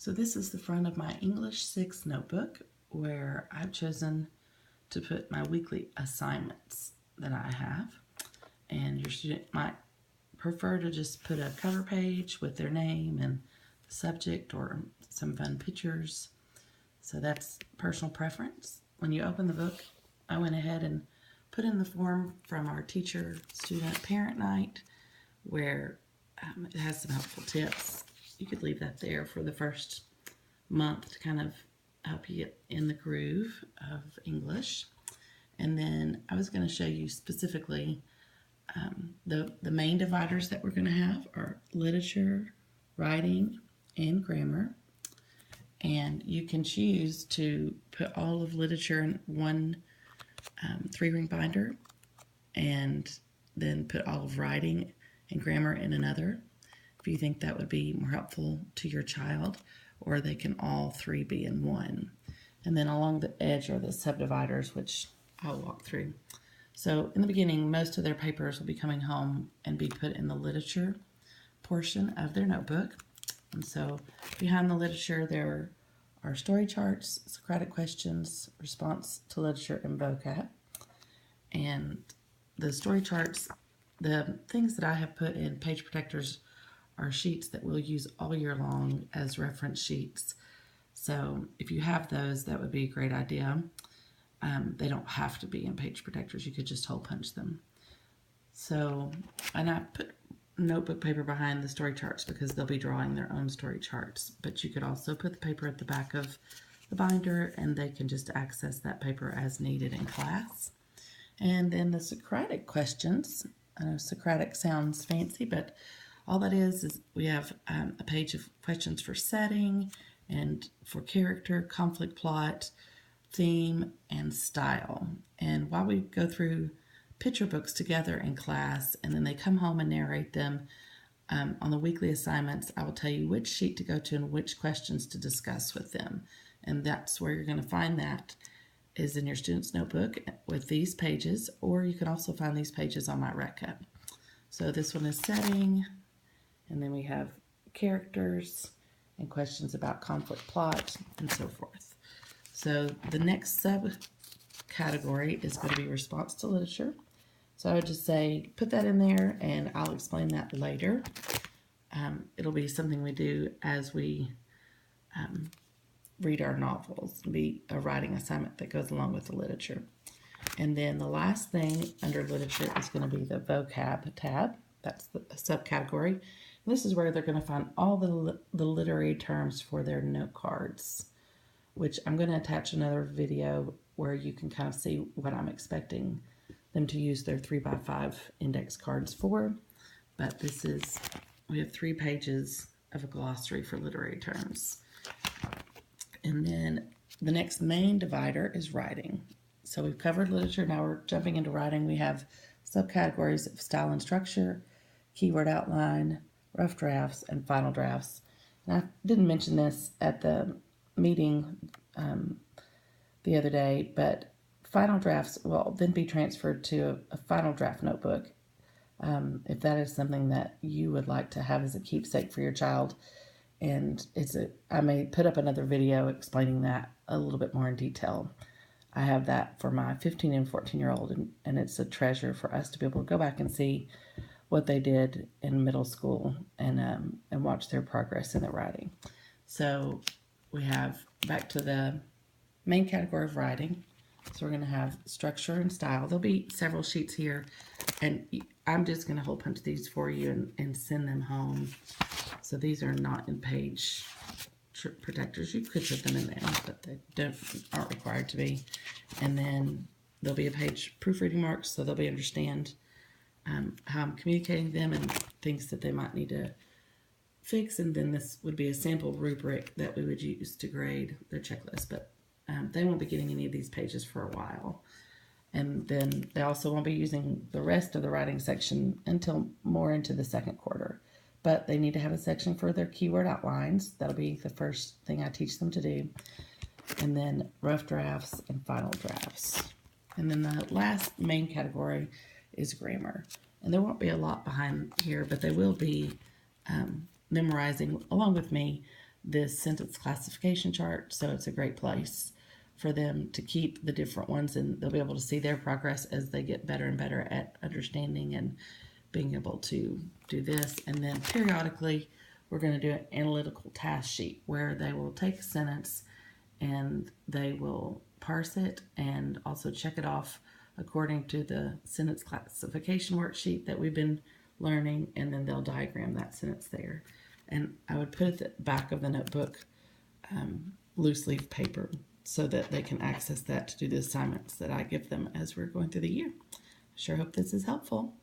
So this is the front of my English 6 notebook where I've chosen to put my weekly assignments that I have. And your student might prefer to just put a cover page with their name and the subject or some fun pictures. So that's personal preference. When you open the book, I went ahead and put in the form from our teacher student parent night where it has some helpful tips. You could leave that there for the first month to kind of help you get in the groove of English. And then I was going to show you specifically the main dividers that we're going to have are literature, writing, and grammar. And you can choose to put all of literature in one 3-ring binder and then put all of writing and grammar in another if you think that would be more helpful to your child, or they can all 3 be in one. And then along the edge are the subdividers, which I'll walk through. So in the beginning, most of their papers will be coming home and be put in the literature portion of their notebook. And so behind the literature, there are story charts, Socratic questions, response to literature, and vocab. And the story charts, the things that I have put in page protectors are sheets that we'll use all year long as reference sheets. So if you have those, that would be a great idea. They don't have to be in page protectors. You could just hole punch them. So, and I put notebook paper behind the story charts because they'll be drawing their own story charts. But you could also put the paper at the back of the binder and they can just access that paper as needed in class. And then the Socratic questions. I know Socratic sounds fancy, but all that is we have a page of questions for setting and for character, conflict, plot, theme, and style. And while we go through picture books together in class and then they come home and narrate them on the weekly assignments, I will tell you which sheet to go to and which questions to discuss with them. And that's where you're going to find that is in your student's notebook with these pages, or you can also find these pages on my rec cup. So this one is setting, and then we have characters and questions about conflict, plot, and so forth. So the next subcategory is going to be response to literature. So I would just say put that in there, and I'll explain that later. It'll be something we do as we read our novels. It'll be a writing assignment that goes along with the literature. And then the last thing under literature is going to be the vocab tab. That's the subcategory. And this is where they're going to find all the literary terms for their note cards, which I'm going to attach another video where you can kind of see what I'm expecting them to use their 3x5 index cards for. But this is, we have 3 pages of a glossary for literary terms. And then the next main divider is writing. So we've covered literature, now we're jumping into writing. We have subcategories of style and structure, keyword outline, rough drafts, and final drafts. And I didn't mention this at the meeting the other day, but final drafts will then be transferred to a final draft notebook if that is something that you would like to have as a keepsake for your child. And I may put up another video explaining that a little bit more in detail. I have that for my 15 and 14-year-old, and it's a treasure for us to be able to go back and see what they did in middle school and watch their progress in the writing. So we have back to the main category of writing. So we're going to have structure and style. There'll be several sheets here, and I'm just going to hole punch these for you and send them home. So these are not in page protectors. You could put them in there, but they aren't required to be. And then there'll be a page proofreading marks, so they'll be understand how I'm communicating them and things that they might need to fix. And then this would be a sample rubric that we would use to grade their checklist, but they won't be getting any of these pages for a while. And then they also won't be using the rest of the writing section until more into the second quarter. But they need to have a section for their keyword outlines. That'll be the first thing I teach them to do. And then rough drafts and final drafts. And then the last main category is grammar. And there won't be a lot behind here, but they will be memorizing, along with me, this sentence classification chart, so it's a great place for them to keep the different ones, and they'll be able to see their progress as they get better and better at understanding and being able to do this. And then periodically, we're going to do an analytical task sheet where they will take a sentence and they will parse it and also check it off according to the sentence classification worksheet that we've been learning, and then they'll diagram that sentence there. And I would put at the back of the notebook loose leaf paper so that they can access that to do the assignments that I give them as we're going through the year. Sure hope this is helpful.